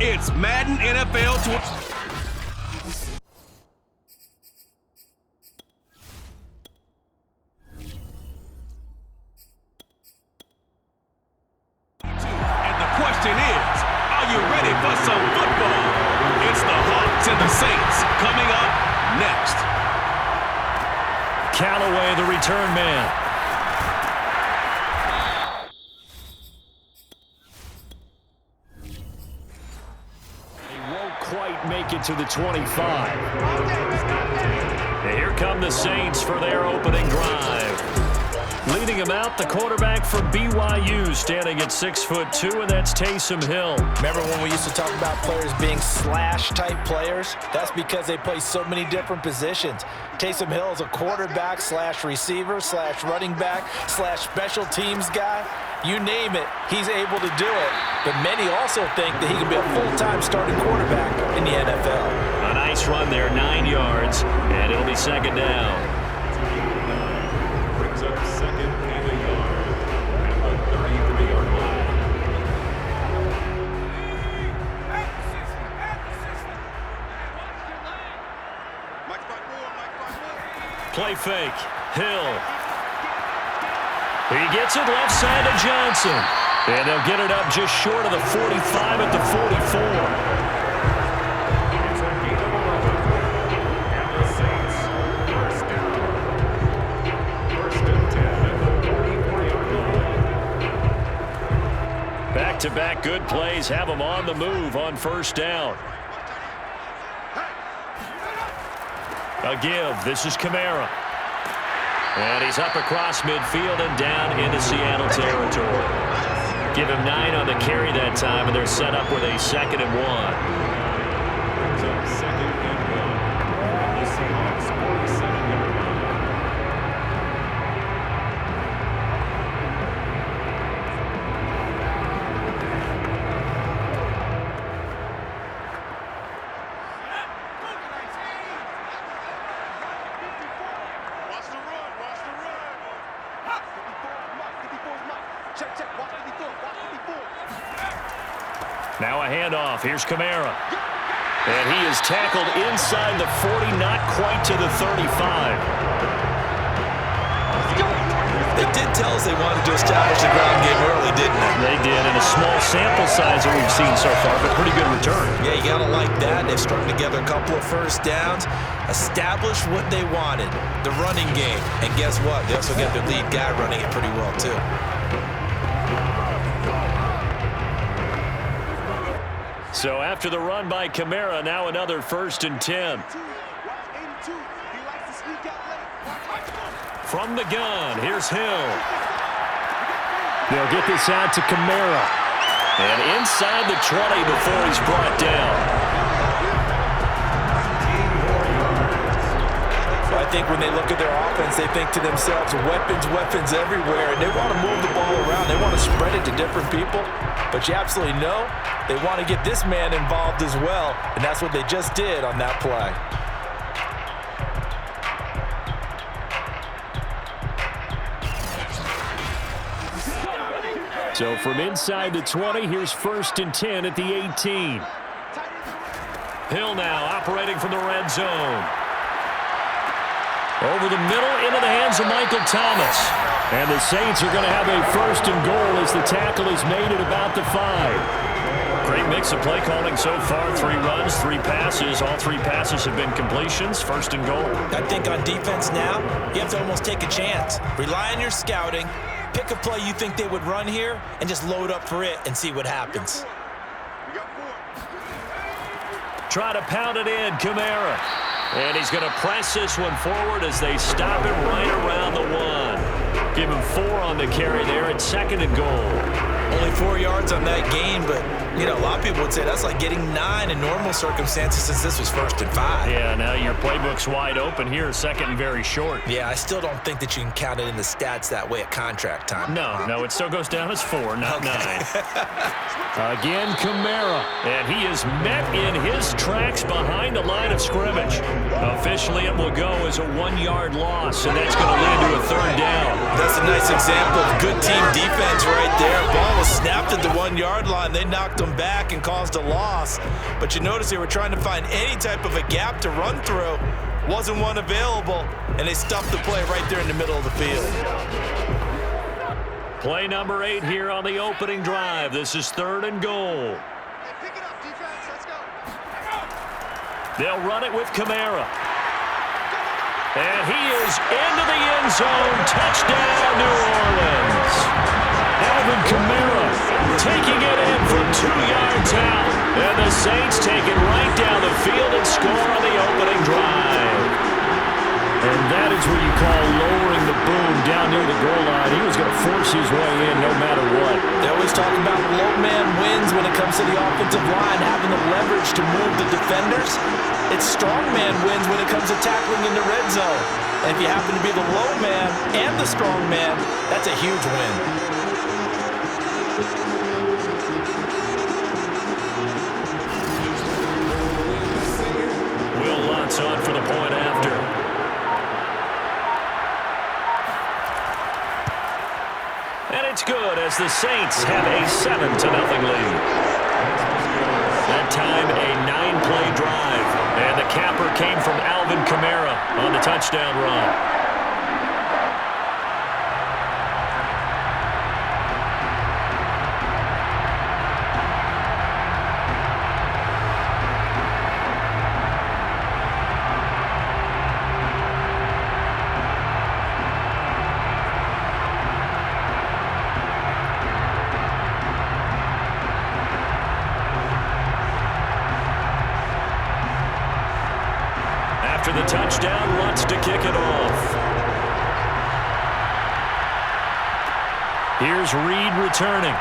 It's Madden NFL 20. And the question is, are you ready for some football? It's the Hawks and the Saints coming up next. Callaway, the return man. Quite make it to the 25. And here come the Saints for their opening drive. Leading him out, the quarterback from BYU, standing at 6'2", and that's Taysom Hill. Remember when we used to talk about players being slash-type players? That's because they play so many different positions. Taysom Hill is a quarterback slash receiver slash running back slash special teams guy. You name it, he's able to do it. But many also think that he can be a full-time starting quarterback in the NFL. A nice run there, 9 yards, and it'll be second down. Brings up second and a yard at the 33-yard line. Play fake, Hill. He gets it left side to Johnson. And they'll get it up just short of the 45 at the 44. It's a gain of 11. And the Saints first down. First and 10 at the 44-yard line. Back-to-back good plays have them on the move on first down. A give. This is Kamara. And he's up across midfield and down into Seattle territory. Give him 9 on the carry that time, and they're set up with a 2nd and 1. Brings up second and 1. And the Seahawks 47-yard line. Now a handoff. Here's Kamara. And he is tackled inside the 40, not quite to the 35. They did tell us they wanted to establish the ground game early, didn't they? They did, in a small sample size that we've seen so far, but pretty good return. Yeah, you got to like that. They've strung together a couple of first downs, established what they wanted, the running game. And guess what? They also got their lead guy running it pretty well, too. So after the run by Kamara, now another 1st and 10. From the gun, here's Hill. They'll get this out to Kamara. And inside the 20 before he's brought down. I think when they look at their offense, they think to themselves, weapons everywhere, and they want to move the ball around. They want to spread it to different people, but you absolutely know they want to get this man involved as well, and that's what they just did on that play. So from inside the 20, here's 1st and 10 at the 18. Hill now operating from the red zone. Over the middle, into the hands of Michael Thomas. And the Saints are going to have a 1st and goal as the tackle is made at about the 5. Great mix of play calling so far. 3 runs, 3 passes. All 3 passes have been completions. 1st and goal. I think on defense now, you have to almost take a chance. Rely on your scouting. Pick a play you think they would run here and just load up for it and see what happens. Try to pound it in, Kamara. And he's going to press this one forward as they stop it right around the 1. Give him 4 on the carry there at 2nd and goal. Only 4 yards on that gain, but, you know, a lot of people would say that's like getting 9 in normal circumstances since this was 1st and 5. Yeah, now your playbook's wide open here, 2nd and very short. Yeah, I still don't think that you can count it in the stats that way at contract time. No, it still goes down as 4, not 9. Again, Kamara, and he is met in his tracks behind the line of scrimmage. Officially, it will go as a 1-yard loss, and that's going to lead to a 3rd down. That's a nice example of good team defense right there. Ball was snapped at the 1-yard line. They knocked him back and caused a loss. But you notice they were trying to find any type of a gap to run through. Wasn't one available, and they stuffed the play right there in the middle of the field. Play number 8 here on the opening drive. This is 3rd and goal. Hey, pick it up, defense. Let's go. They'll run it with Kamara. And he is into the end zone. Touchdown, New Orleans. Alvin Kamara taking it in from 2 yards out. And the Saints take it right down the field and score on the opening drive. And that is what you call lowering the boom down near the goal line. He was going to force his way in no matter what. They always talk about low man wins when it comes to the offensive line, having the leverage to move the defenders. It's strong man wins when it comes to tackling in the red zone. And if you happen to be the low man and the strong man, that's a huge win. Will Lutz on for the point after. And it's good as the Saints have a 7-0 lead. That time a 9-play drive. And the capper came from Alvin Kamara on the touchdown run. After the touchdown, Lutz to kick it off. Here's Reed returning.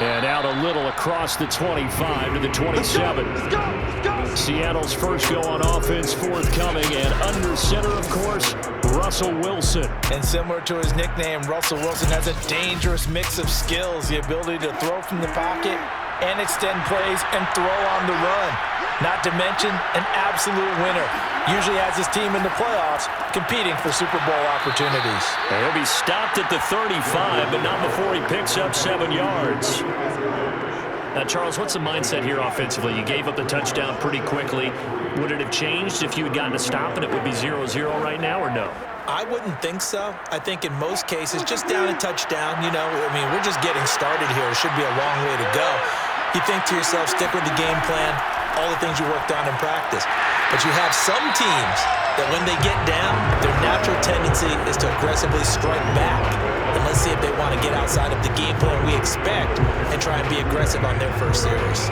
And out a little across the 25 to the 27. Let's go. Seattle's first go on offense forthcoming. And under center, of course, Russell Wilson. And similar to his nickname, Russell Wilson has a dangerous mix of skills. The ability to throw from the pocket and extend plays and throw on the run. Not to mention an absolute winner. Usually has his team in the playoffs competing for Super Bowl opportunities. And he'll be stopped at the 35, but not before he picks up 7 yards. Now, Charles, what's the mindset here offensively? You gave up the touchdown pretty quickly. Would it have changed if you had gotten a stop and it would be 0-0 right now, or no? I wouldn't think so. I think in most cases, just down a touchdown, we're just getting started here. It should be a long way to go. You think to yourself, stick with the game plan, all the things you worked on in practice. But you have some teams that when they get down, their natural tendency is to aggressively strike back. And let's see if they want to get outside of the game plan we expect and try and be aggressive on their first series.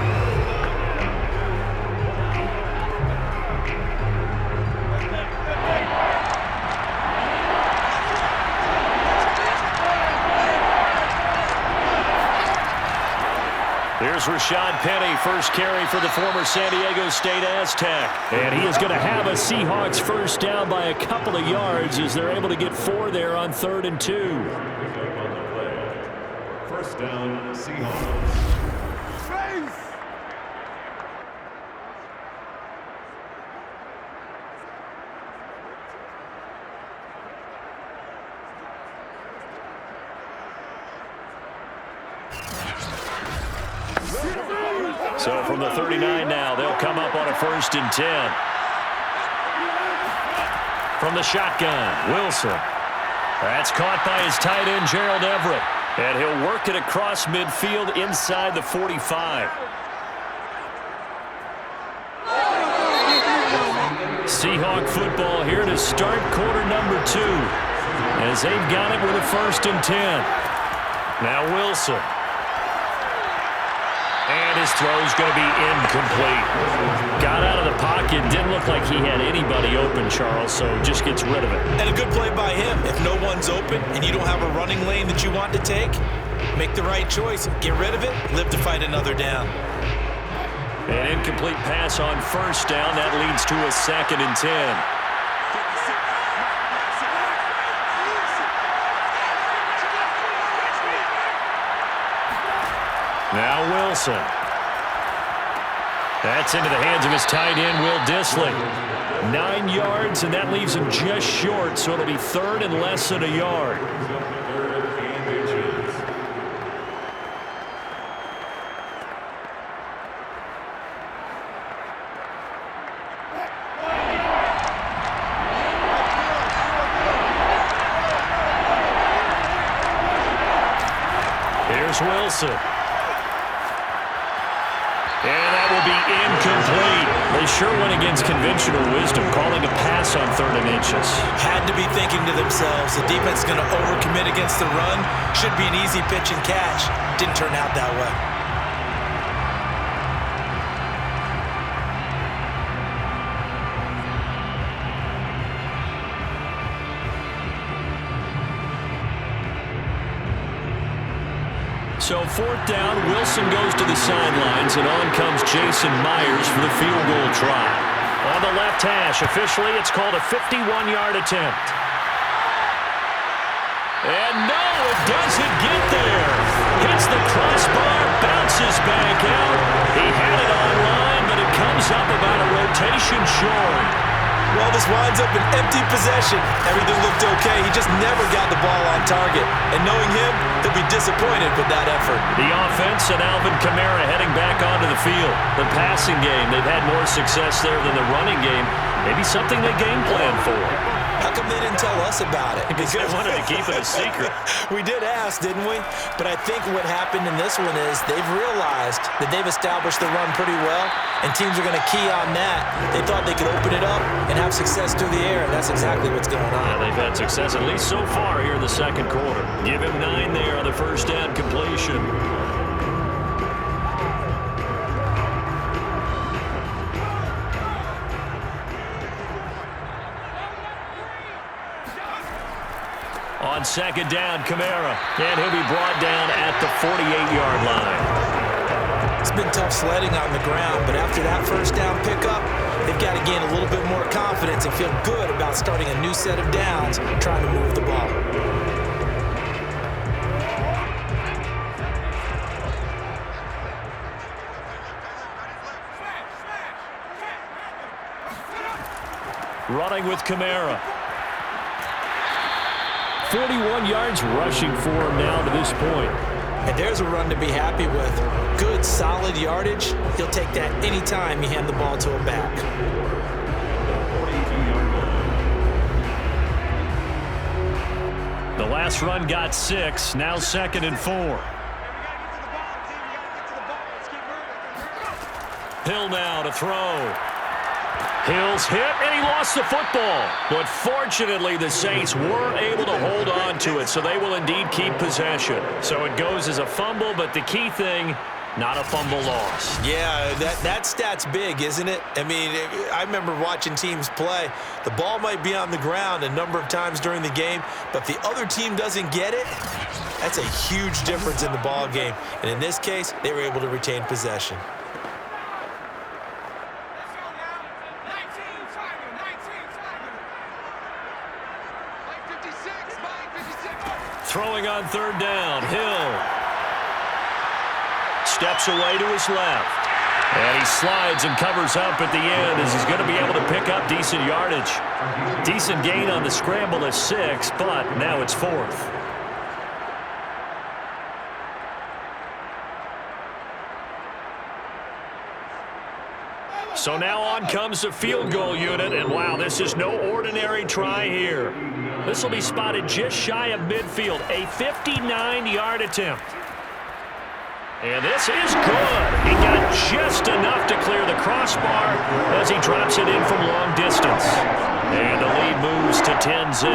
Here's Rashad Penny, first carry for the former San Diego State Aztec. And he is going to have a Seahawks first down by a couple of yards as they're able to get 4 there on 3rd and 2. First down, Seahawks. So from the 39 now, they'll come up on a 1st and 10. From the shotgun, Wilson. That's caught by his tight end, Gerald Everett. And he'll work it across midfield inside the 45. Seahawk football here to start quarter number 2. As they've got it with a 1st and 10. Now Wilson. And his throw's going to be incomplete. Got out of the pocket. Didn't look like he had anybody open, Charles, so just gets rid of it. And a good play by him. If no one's open and you don't have a running lane that you want to take, make the right choice. Get rid of it. Live to fight another down. An incomplete pass on 1st down. That leads to a 2nd and 10. Now Wilson. That's into the hands of his tight end, Will Dissly. 9 yards, and that leaves him just short, so it'll be 3rd and less than a yard. Here's Wilson. And that will be incomplete. They sure went against conventional wisdom, calling a pass on 3rd and inches. Had to be thinking to themselves, the defense is going to overcommit against the run. Should be an easy pitch and catch. Didn't turn out that way. So 4th down, Wilson goes to the sidelines, and on comes Jason Myers for the field goal try. On the left hash, officially it's called a 51-yard attempt. And no, it doesn't get there. Hits the crossbar, bounces back out. He had it online, but it comes up about a rotation short. Well, this winds up an empty possession. Everything looked okay. He just never got the ball on target. And knowing him, he'll be disappointed with that effort. The offense and Alvin Kamara heading back onto the field. The passing game, they've had more success there than the running game. Maybe something they game plan for. How come they didn't tell us about it? Because they wanted to keep it a secret. We did ask, didn't we? But I think what happened in this one is they've realized that they've established the run pretty well, and teams are going to key on that. They thought they could open it up and have success through the air, and that's exactly what's going on. Yeah, they've had success at least so far here in the second quarter. Give him 9 there on the first down completion. On second down, Kamara, and he'll be brought down at the 48-yard line. It's been tough sledding on the ground, but after that first down pickup, they've got to gain a little bit more confidence and feel good about starting a new set of downs, trying to move the ball. Running with Kamara. 41 yards rushing for him now to this point. And there's a run to be happy with. Good, solid yardage. He'll take that anytime you hand the ball to him back. The last run got 6, now 2nd and 4. Hill now to throw. Hill's hit, and he lost the football. But fortunately, the Saints were able to hold on to it, so they will indeed keep possession. So it goes as a fumble, but the key thing, not a fumble loss. Yeah, that stat's big, isn't it? I mean, I remember watching teams play. The ball might be on the ground a number of times during the game, but if the other team doesn't get it, that's a huge difference in the ball game. And in this case, they were able to retain possession. Throwing on 3rd down, Hill. Steps away to his left. And he slides and covers up at the end as he's going to be able to pick up decent yardage. Decent gain on the scramble is 6, but now it's 4th. So now on comes the field goal unit, and wow, this is no ordinary try here. This will be spotted just shy of midfield, a 59-yard attempt. And this is good. He got just enough to clear the crossbar as he drops it in from long distance. And the lead moves to 10-zip.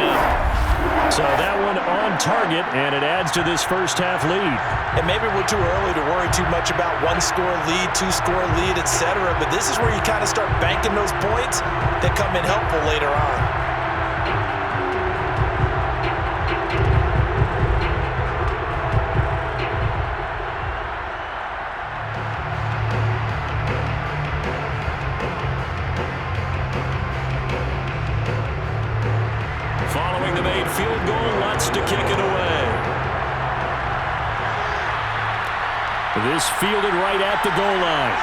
So that one on target, and it adds to this first half lead. And maybe we're too early to worry too much about 1-score lead, 2-score lead, etc. But this is where you kind of start banking those points that come in helpful later on. Following the made field goal, Lutz to kick it away. This fielded right at the goal line.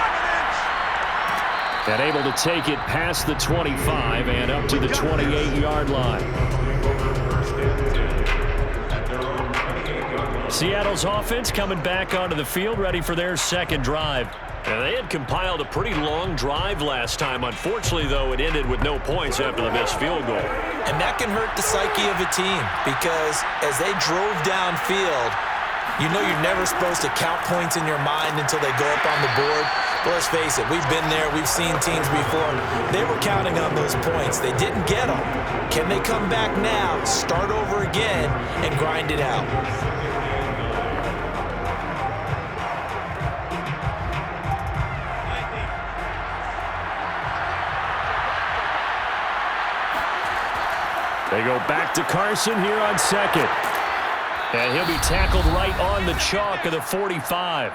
And able to take it past the 25 and up to the 28-yard line. Seattle's offense coming back onto the field, ready for their second drive. And they had compiled a pretty long drive last time. Unfortunately, though, it ended with no points after the missed field goal. And that can hurt the psyche of a team because as they drove downfield, You know you're never supposed to count points in your mind until they go up on the board. But let's face it, we've been there. We've seen teams before. They were counting on those points. They didn't get them. Can they come back now, start over again, and grind it out? They go back to Carson here on second. And he'll be tackled right on the chalk of the 45.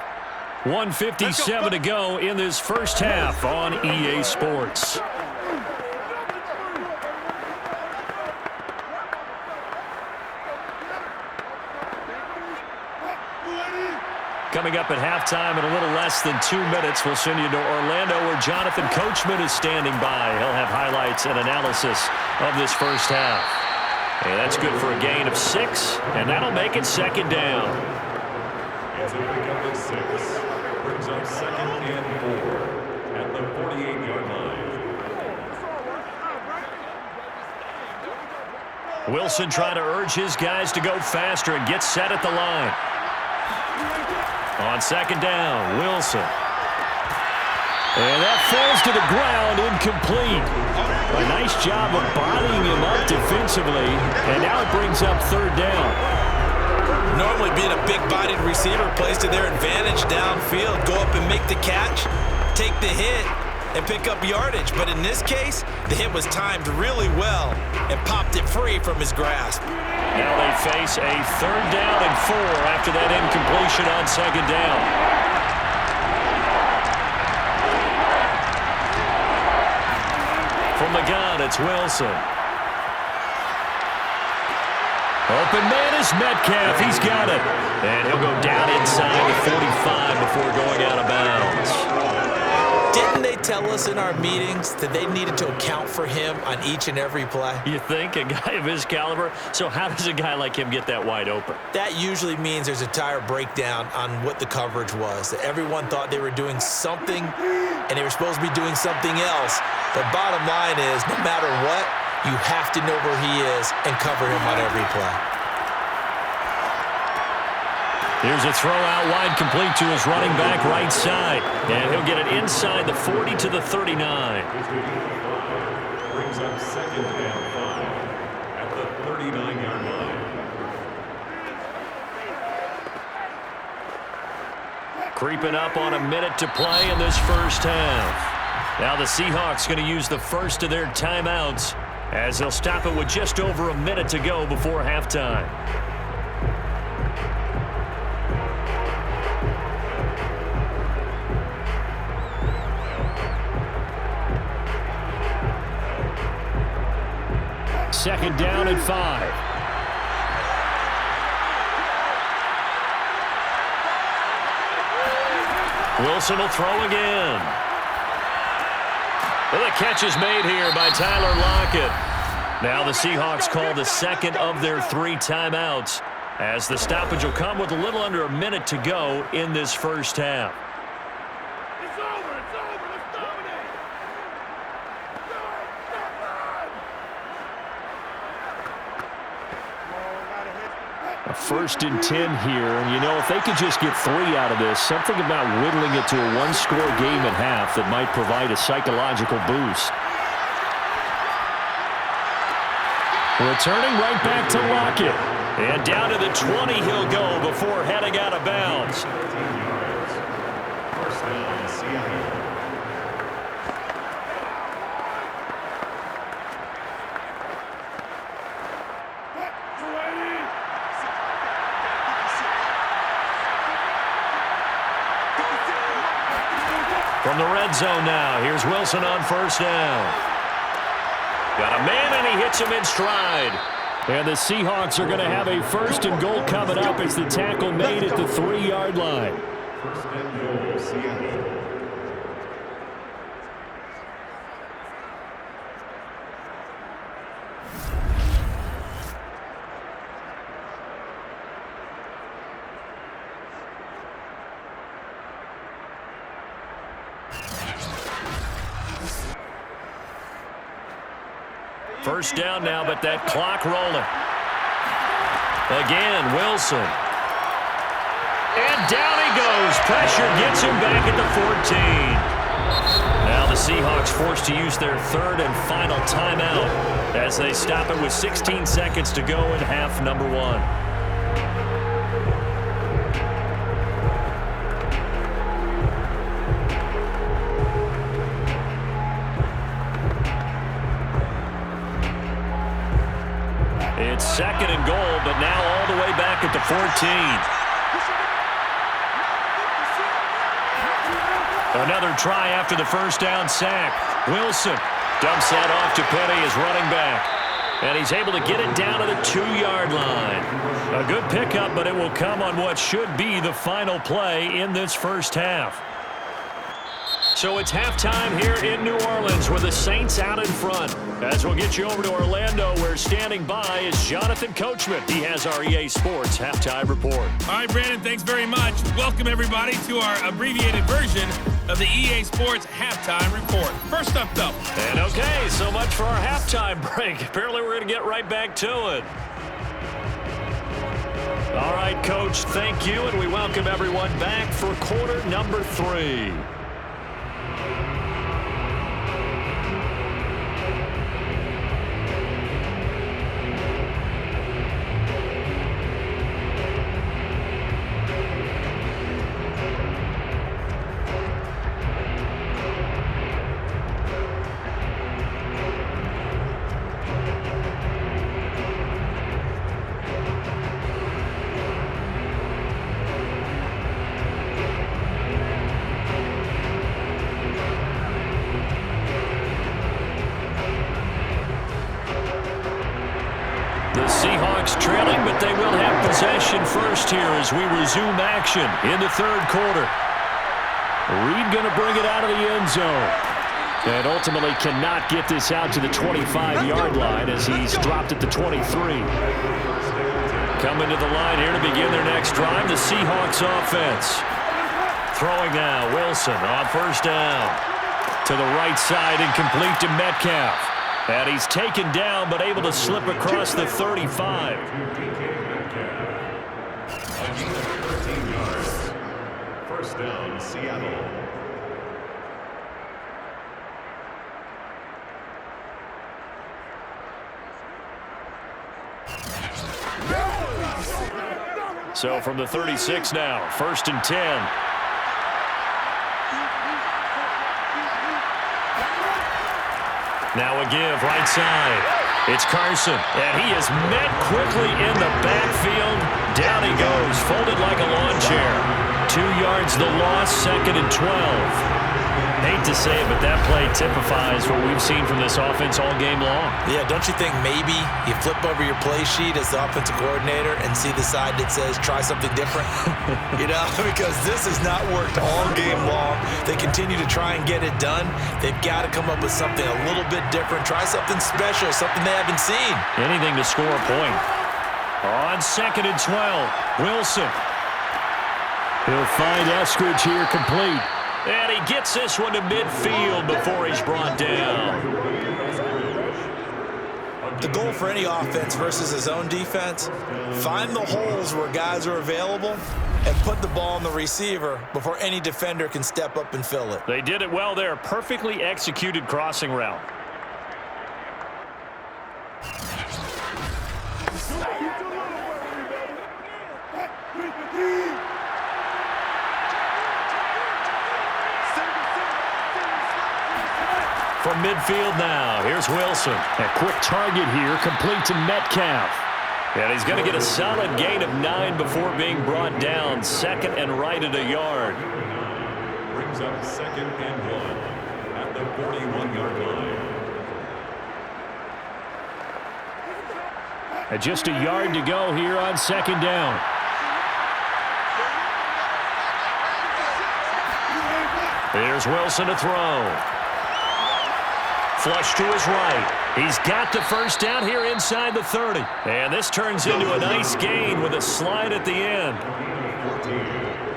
1:57 to go in this first half on EA Sports. Coming up at halftime in a little less than 2 minutes, we'll send you to Orlando where Jonathan Coachman is standing by. He'll have highlights and analysis of this first half. And that's good for a gain of 6, and that'll make it second down. It's a pickup of 6. Brings up second and 4 at the 48-yard line. Wilson trying to urge his guys to go faster and get set at the line. On second down, Wilson. And that falls to the ground, incomplete. A nice job of bodying him up defensively, and now it brings up third down. Normally being a big-bodied receiver plays to their advantage downfield. Go up and make the catch, take the hit, and pick up yardage. But in this case, the hit was timed really well and popped it free from his grasp. Now they face a third down and 4 after that incompletion on second down. From the gun, it's Wilson. Open man is Metcalf. He's got it. And he'll go down inside the 45 before going out of bounds. Didn't they tell us in our meetings that they needed to account for him on each and every play? You think? A guy of his caliber? So how does a guy like him get that wide open? That usually means there's a entire breakdown on what the coverage was. That everyone thought they were doing something, and they were supposed to be doing something else. But bottom line is, no matter what, you have to know where he is and cover him on every play. Here's a throw out wide, complete to his running back right side. And he'll get it inside the 40 to the 39. Brings up second and 5 at the 39-yard line. Creeping up on a minute to play in this first half. Now the Seahawks going to use the first of their timeouts as they'll stop it with just over a minute to go before halftime. Second down and 5. Wilson will throw again. Well, the catch is made here by Tyler Lockett. Now the Seahawks call the second of their 3 timeouts as the stoppage will come with a little under a minute to go in this first half. It's over. Let's dominate. A 1st and 10 here, and you know, if they could just get 3 out of this, something about whittling it to a 1-score game at half that might provide a psychological boost. Returning right back to Lockett. And down to the 20 he'll go before heading out of bounds. 13 yards. First down, Seattle. From the red zone now, here's Wilson on first down. Got a man, and he hits him in stride. And the Seahawks are going to have a 1st and goal coming up as the tackle made at the 3-yard line. First and goal, Seattle. First down now, but that clock rolling. Again, Wilson. And down he goes. Pressure gets him back at the 14. Now the Seahawks forced to use their third and final timeout as they stop it with 16 seconds to go in half number 1. It's second and goal, but now all the way back at the 14. Another try after the first down sack. Wilson dumps that off to Petty as running back. And he's able to get it down to the 2-yard line. A good pickup, but it will come on what should be the final play in this first half. So it's halftime here in New Orleans with the Saints out in front. As we'll get you over to Orlando, where standing by is Jonathan Coachman. He has our EA Sports halftime report. All right, Brandon, thanks very much. Welcome, everybody, to our abbreviated version of the EA Sports halftime report. First up, though. And okay, so much for our halftime break. Apparently we're going to get right back to it. All right, Coach, thank you, and we welcome everyone back for quarter number 3. Seahawks trailing, but they will have possession first here as we resume action in the third quarter. Reed going to bring it out of the end zone. And ultimately cannot get this out to the 25-yard line as he's dropped at the 23. Coming to the line here to begin their next drive, the Seahawks offense. Throwing now, Wilson on first down. To the right side and complete to Metcalf. And he's taken down, but able to slip across the 35. 13 yards. First down, Seattle. So from the 36 now, first and 10. Now a give, right side. It's Carson, and he is met quickly in the backfield. Down he goes, folded like a lawn chair. 2 yards the loss, second and 12. Hate to say it, but that play typifies what we've seen from this offense all game long. Yeah, don't you think maybe you flip over your play sheet as the offensive coordinator and see the side that says try something different? Because this has not worked all game long. They continue to try and get it done. They've got to come up with something a little bit different. Try something special, something they haven't seen. Anything to score a point. On second and 12, Wilson. He'll find Eskridge here complete. And he gets this one to midfield before he's brought down. The goal for any offense versus his own defense, find the holes where guys are available and put the ball on the receiver before any defender can step up and fill it. They did it well there. Perfectly executed crossing route. From midfield now, here's Wilson. A quick target here, complete to Metcalf. And he's going to get a solid gain of 9 before being brought down. Second and right at a yard. Brings up second and 1 at the 41-yard line. And just a yard to go here on second down. Here's Wilson to throw. Flush to his right. He's got the first down here inside the 30. And this turns into a nice gain with a slide at the end.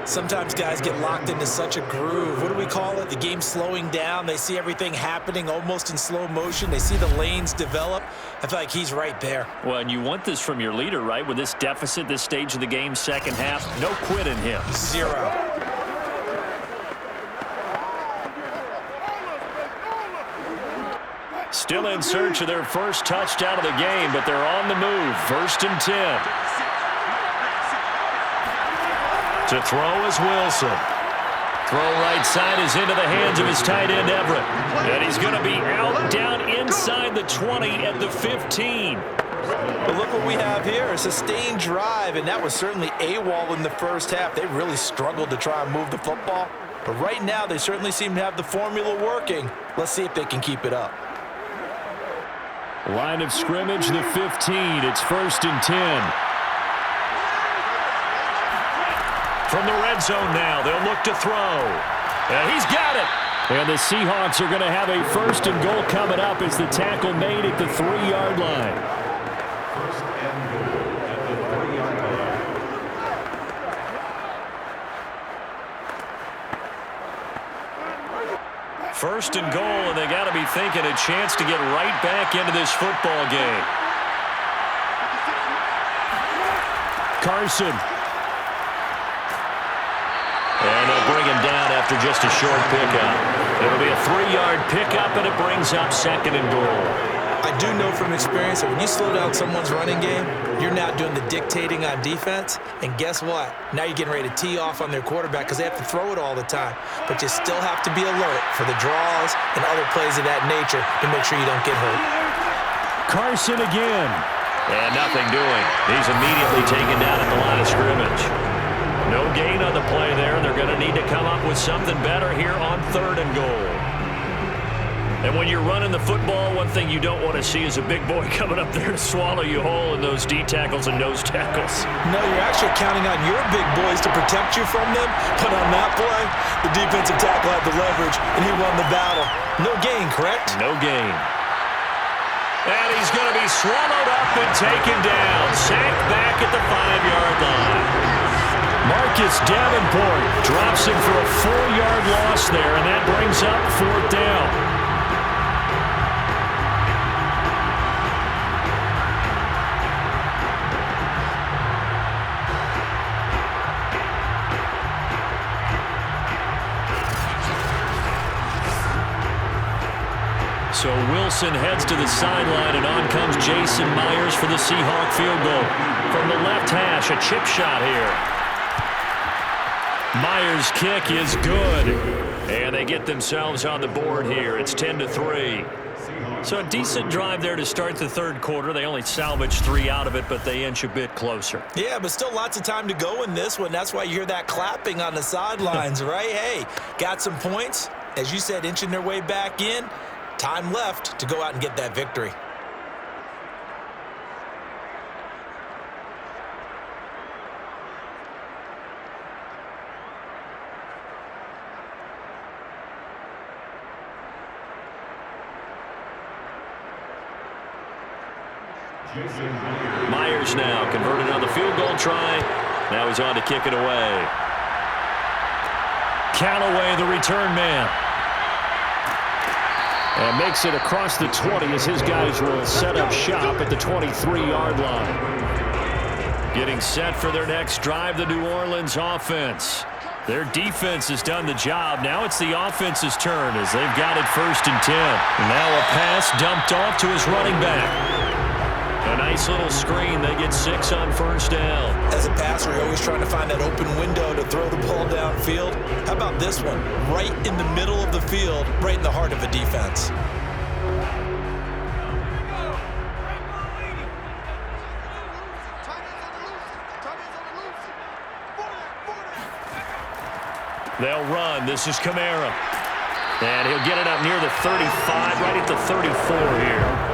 Sometimes guys get locked into such a groove. What do we call it? The game slowing down. They see everything happening almost in slow motion. They see the lanes develop. I feel like he's right there. Well, and you want this from your leader, right? With this deficit, this stage of the game, second half, no quit in him. Zero. Still in search of their first touchdown of the game, but they're on the move. 1st and 10. To throw is Wilson. Throw right side is into the hands of his tight end, Everett. And he's going to be out down inside the 20 at the 15. But look what we have here, a sustained drive, and that was certainly AWOL in the first half. They really struggled to try and move the football. But right now, they certainly seem to have the formula working. Let's see if they can keep it up. Line of scrimmage, the 15. It's 1st and 10. From the red zone now, they'll look to throw. And he's got it. And the Seahawks are going to have a 1st and goal coming up as the tackle made at the 3-yard line. 1st and goal at the 3-yard line. 1st and goal, and they got to be thinking a chance to get right back into this football game. Carson. And they'll bring him down after just a short pickup. It'll be a 3-yard pickup, and it brings up 2nd and goal. I do know from experience that when you slow down someone's running game, you're now doing the dictating on defense. And guess what? Now you're getting ready to tee off on their quarterback because they have to throw it all the time. But you still have to be alert for the draws and other plays of that nature to make sure you don't get hurt. Carson again. And nothing doing. He's immediately taken down at the line of scrimmage. No gain on the play there. They're going to need to come up with something better here on 3rd and goal. And when you're running the football, one thing you don't want to see is a big boy coming up there to swallow you whole in those D tackles and nose tackles. No, you're actually counting on your big boys to protect you from them. But on that play, the defensive tackle had the leverage, and he won the battle. No gain, correct? No gain. And he's going to be swallowed up and taken down. Sacked back at the 5-yard line. Marcus Davenport drops him for a 4-yard loss there, and that brings up 4th down. So Wilson heads to the sideline, and on comes Jason Myers for the Seahawk field goal. From the left hash, a chip shot here. Myers' kick is good, and they get themselves on the board here. It's 10-3. So a decent drive there to start the 3rd quarter. They only salvaged 3 out of it, but they inch a bit closer. Yeah, but still lots of time to go in this one. That's why you hear that clapping on the sidelines, right? Hey, got some points. As you said, inching their way back in. Time left to go out and get that victory. Myers now converted on the field goal try. Now he's on to kick it away. Callaway, the return man. And makes it across the 20 as his guys will set up shop at the 23-yard line. Getting set for their next drive, the New Orleans offense. Their defense has done the job. Now it's the offense's turn as they've got it 1st and 10. And now a pass dumped off to his running back. A nice little screen. They get 6 on 1st down. As a passer, you're always trying to find that open window to throw the ball downfield. How about this one? Right in the middle of the field, right in the heart of the defense. They'll run. This is Kamara. And he'll get it up near the 35, right at the 34 here.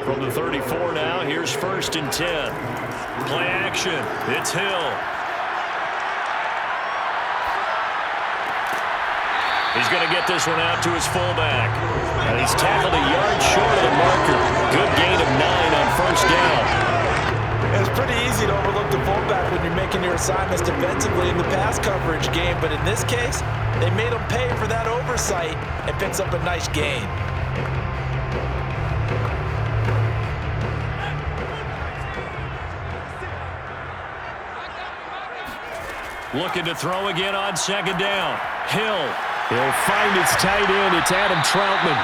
From the 34 now, here's 1st and 10. Play action. It's Hill. He's going to get this one out to his fullback. And he's tackled a yard short of the marker. Good gain of 9 on 1st down. It's pretty easy to overlook the fullback when you're making your assignments defensively in the pass coverage game, but in this case, they made him pay for that oversight and picks up a nice gain. Looking to throw again on 2nd down. Hill. He'll find his tight end. It's Adam Troutman.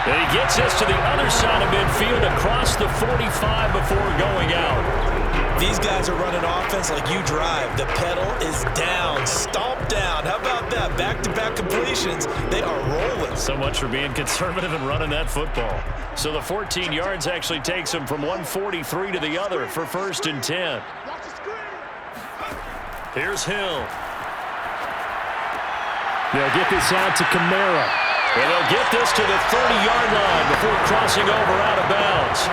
And he gets this to the other side of midfield across the 45 before going out. These guys are running offense like you drive. The pedal is down, stomp down. How about that? Back-to-back completions. They are rolling. So much for being conservative and running that football. So the 14 yards actually takes him from 143 to the other for 1st and 10. Here's Hill. They'll get this out to Kamara. And they'll get this to the 30-yard line before crossing over out of bounds.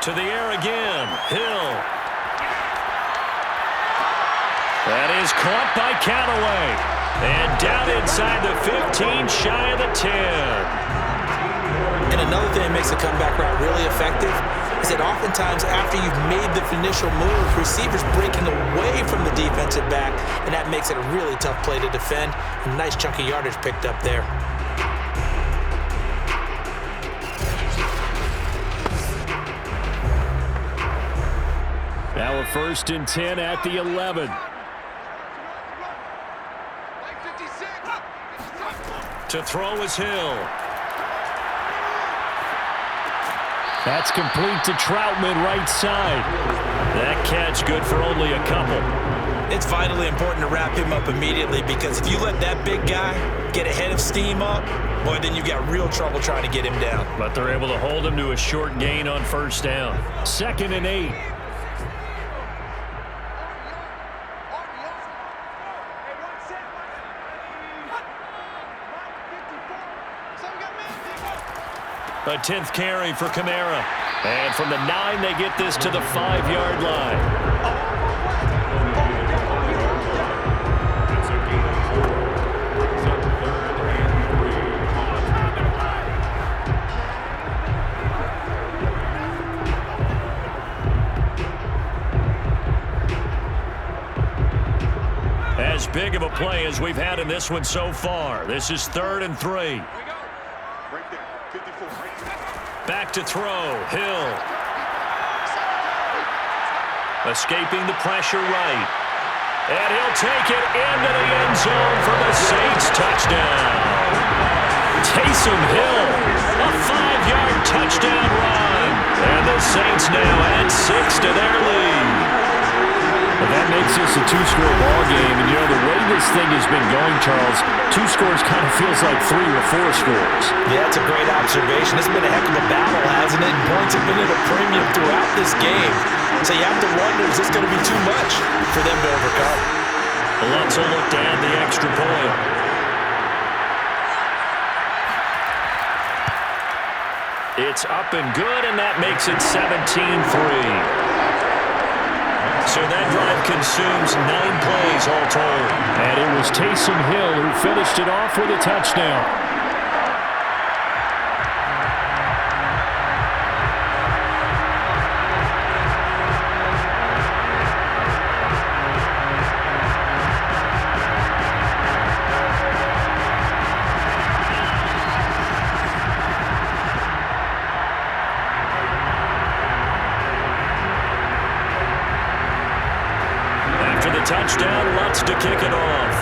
To the air again. Hill. That is caught by Callaway. And down inside the 15, shy of the 10. And another thing that makes the comeback route really effective is that oftentimes after you've made the initial move, receivers breaking away from the defensive back, and that makes it a really tough play to defend. A nice chunk of yardage picked up there. Now a 1st and 10 at the 11. To throw is Hill. That's complete to Troutman, right side. That catch good for only a couple. It's vitally important to wrap him up immediately, because if you let that big guy get ahead of steam up, boy, then you've got real trouble trying to get him down. But they're able to hold him to a short gain on 1st down. 2nd and 8. A 10th carry for Kamara. And from the 9, they get this to the 5-yard line. It's a gain of 4. Brings up 3rd and 3. As big of a play as we've had in this one so far. This is 3rd and 3. Back to throw. Hill. Escaping the pressure right. And he'll take it into the end zone for the Saints touchdown. Taysom Hill. A 5-yard touchdown run. And the Saints now add 6 to their lead. Well, that makes this a 2-score ball game. And, you know, the way this thing has been going, Charles, 2 scores kind of feels like 3 or 4 scores. Yeah, that's a great observation. It's been a heck of a battle, hasn't it? And points have been at a premium throughout this game. So you have to wonder, is this going to be too much for them to overcome? Let's look to add the extra point. It's up and good, and that makes it 17-3. So that drive consumes 9 plays all told. And it was Taysom Hill who finished it off with a touchdown. Touchdown, Lutz to kick it off.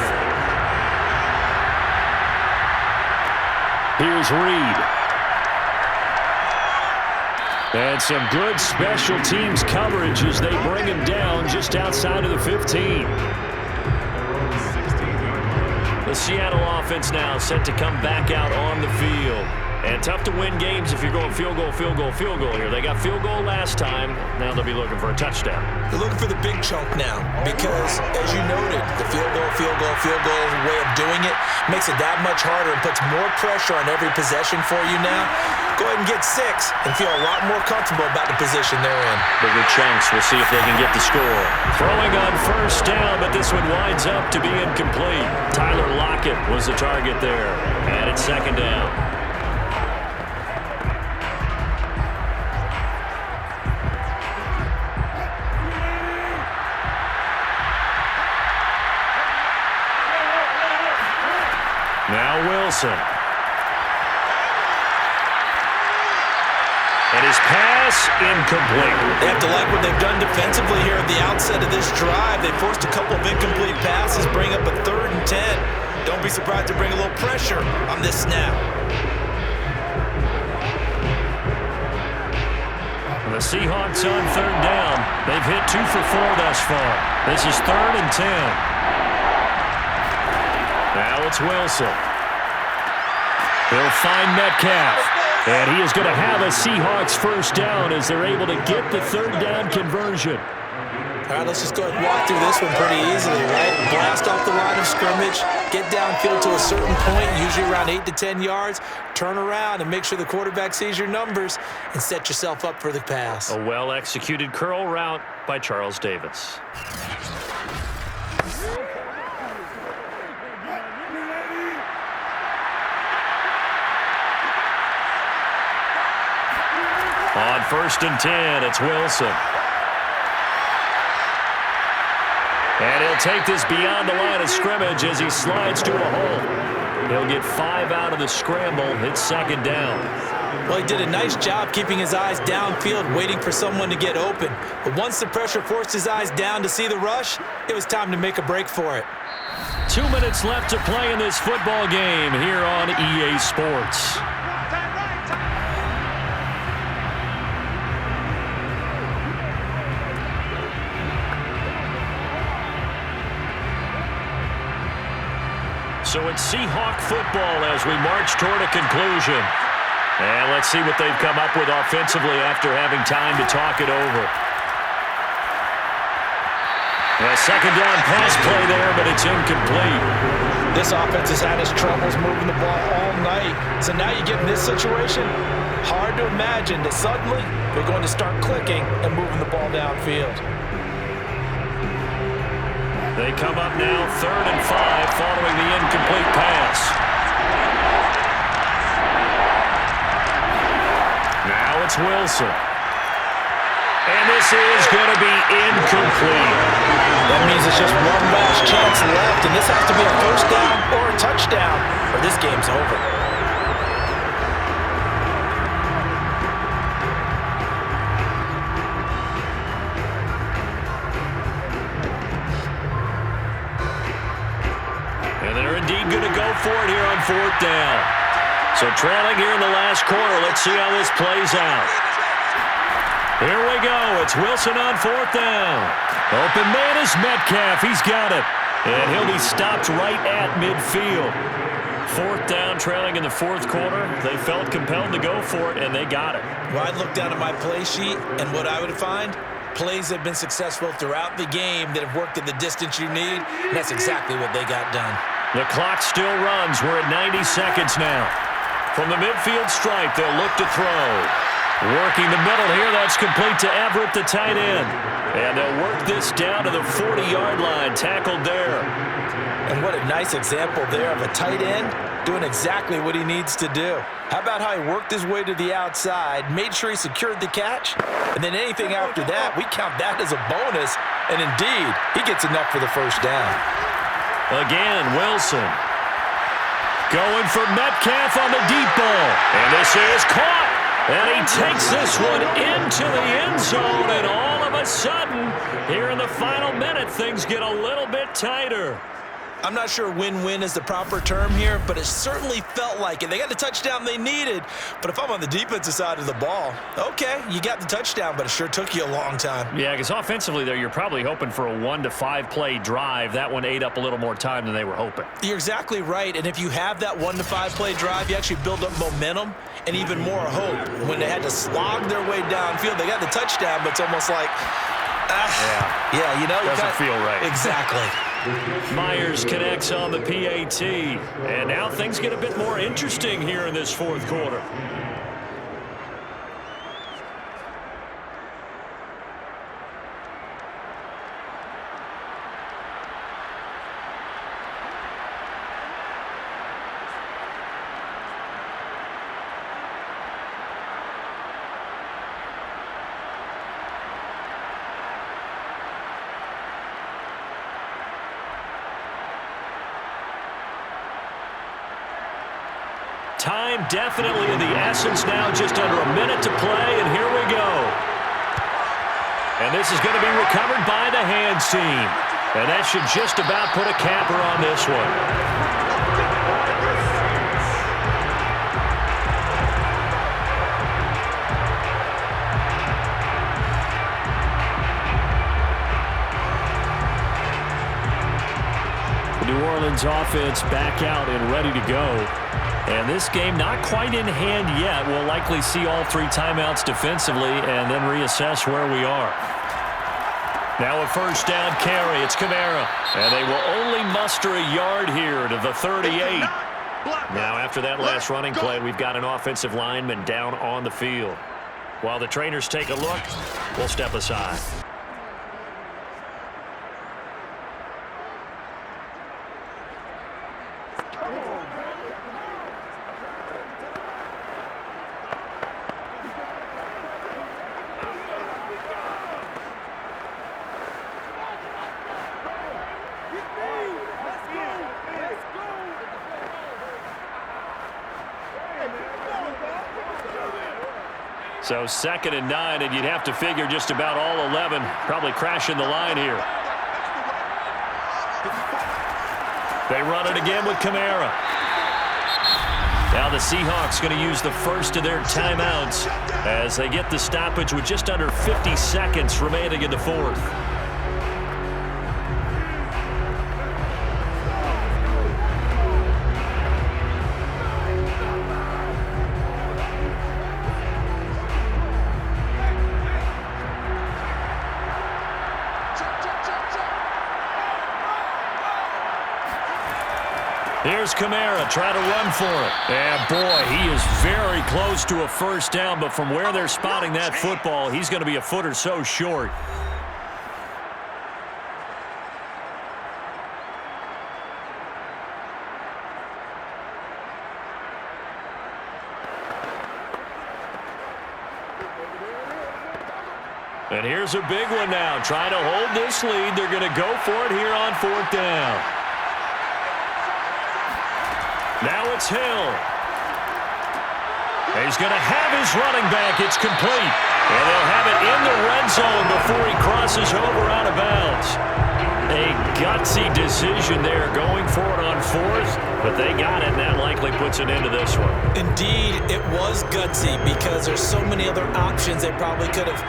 Here's Reed. And some good special teams coverage as they bring him down just outside of the 15. The Seattle offense now set to come back out on the field. And tough to win games if you're going field goal, field goal, field goal here. They got field goal last time. Now they'll be looking for a touchdown. They're looking for the big chunk now because, as you noted, the field goal way of doing it makes it that much harder and puts more pressure on every possession for you now. Go ahead and get 6 and feel a lot more comfortable about the position they're in. Bigger chunks. We'll see if they can get the score. Throwing on first down, but this one winds up to be incomplete. Tyler Lockett was the target there. And it's second down. Now Wilson. And his pass incomplete. They have to like what they've done defensively here at the outset of this drive. They forced a couple of incomplete passes, bring up a 3rd and 10. Don't be surprised to bring a little pressure on this snap. The Seahawks on 3rd down. They've hit 2 for 4 thus far. This is 3rd and 10. Now it's Wilson. He'll find Metcalf. And he is going to have a Seahawks first down as they're able to get the 3rd down conversion. All right, let's just go ahead and walk through this one pretty easily, right? Blast off the line of scrimmage, get downfield to a certain point, usually around 8 to 10 yards, turn around and make sure the quarterback sees your numbers and set yourself up for the pass. A well-executed curl route by Charles Davis. On 1st and 10, it's Wilson. And he'll take this beyond the line of scrimmage as he slides to a hole. He'll get 5 out of the scramble. It's 2nd down. Well, he did a nice job keeping his eyes downfield, waiting for someone to get open. But once the pressure forced his eyes down to see the rush, it was time to make a break for it. 2 minutes left to play in this football game here on EA Sports. So it's Seahawk football as we march toward a conclusion. And let's see what they've come up with offensively after having time to talk it over. A 2nd down pass play there, but it's incomplete. This offense has had its troubles moving the ball all night. So now you get in this situation, hard to imagine that suddenly they're going to start clicking and moving the ball downfield. They come up now 3rd and 5 following the incomplete pass. Now it's Wilson. And this is going to be incomplete. That means it's just one last chance left, and this has to be a first down or a touchdown, or this game's over. Going to go for it here on 4th down. So trailing here in the last quarter. Let's see how this plays out. Here we go. It's Wilson on 4th down. Open man is Metcalf. He's got it. And he'll be stopped right at midfield. 4th down, trailing in the 4th quarter. They felt compelled to go for it, and they got it. Well, I'd look down at my play sheet, and what I would find, plays have been successful throughout the game that have worked at the distance you need, and that's exactly what they got done. The clock still runs. We're at 90 seconds now. From the midfield stripe, they'll look to throw. Working the middle here, that's complete to Everett, the tight end. And they'll work this down to the 40-yard line, tackled there. And what a nice example there of a tight end doing exactly what he needs to do. How about how he worked his way to the outside, made sure he secured the catch, and then anything after that, we count that as a bonus, and indeed, he gets enough for the first down. Again, Wilson. Going for Metcalf on the deep ball. And this is caught. And he takes this one into the end zone. And all of a sudden, here in the final minute, things get a little bit tighter. I'm not sure win-win is the proper term here, but it certainly felt like it. They got the touchdown they needed, but if I'm on the defensive side of the ball, okay, you got the touchdown, but it sure took you a long time. Yeah, because offensively there, you're probably hoping for a 1 to 5 play drive. That one ate up a little more time than they were hoping. You're exactly right, and if you have that 1 to 5 play drive, you actually build up momentum and even more hope. When they had to slog their way downfield, they got the touchdown, but it's almost like, yeah, you know. Doesn't feel right. Exactly. Myers connects on the PAT, and now things get a bit more interesting here in this fourth quarter. Time definitely of the essence now, just under a minute to play, and here we go. And this is going to be recovered by the hands team. And that should just about put a capper on this one. The New Orleans offense back out and ready to go. And this game not quite in hand yet. We'll likely see all 3 timeouts defensively and then reassess where we are. Now a first down carry. It's Kamara. And they will only muster a yard here to the 38. Now after that last running play, we've got an offensive lineman down on the field. While the trainers take a look, we'll step aside. So 2nd and 9, and you'd have to figure just about all 11 probably crashing the line here. They run it again with Kamara. Now the Seahawks going to use the first of their timeouts as they get the stoppage with just under 50 seconds remaining in the fourth. Here's Kamara trying to run for it. And boy, he is very close to a first down, but from where they're spotting that football, he's going to be a foot or so short. And here's a big one now. Trying to hold this lead. They're going to go for it here on 4th down. Now it's Hill. He's going to have his running back. It's complete. And they'll have it in the red zone before he crosses over out of bounds. A gutsy decision there going for it on 4th, but they got it, and that likely puts an end to this one. Indeed, it was gutsy because there's so many other options they probably could have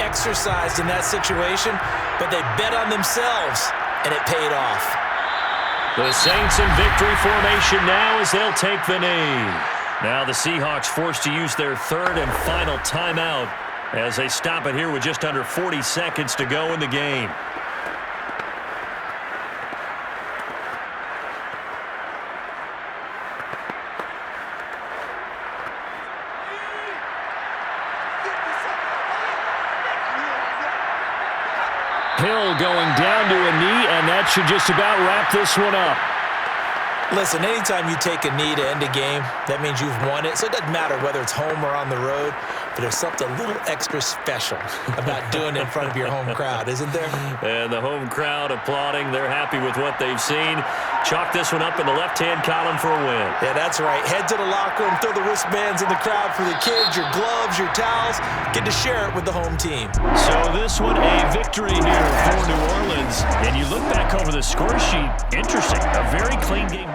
exercised in that situation, but they bet on themselves, and it paid off. The Saints in victory formation now as they'll take the knee. Now the Seahawks forced to use their 3rd and final timeout as they stop it here with just under 40 seconds to go in the game. Hill going down to a knee, and that should just about wrap this one up. Listen, anytime you take a knee to end a game, that means you've won it. So it doesn't matter whether it's home or on the road. but there's something a little extra special about doing it in front of your home crowd, isn't there? And the home crowd applauding. They're happy with what they've seen. Chalk this one up in the left-hand column for a win. Yeah, that's right. Head to the locker room, throw the wristbands in the crowd for the kids, your gloves, your towels. Get to share it with the home team. So this one, a victory here for New Orleans. And you look back over the score sheet, interesting. A very clean game.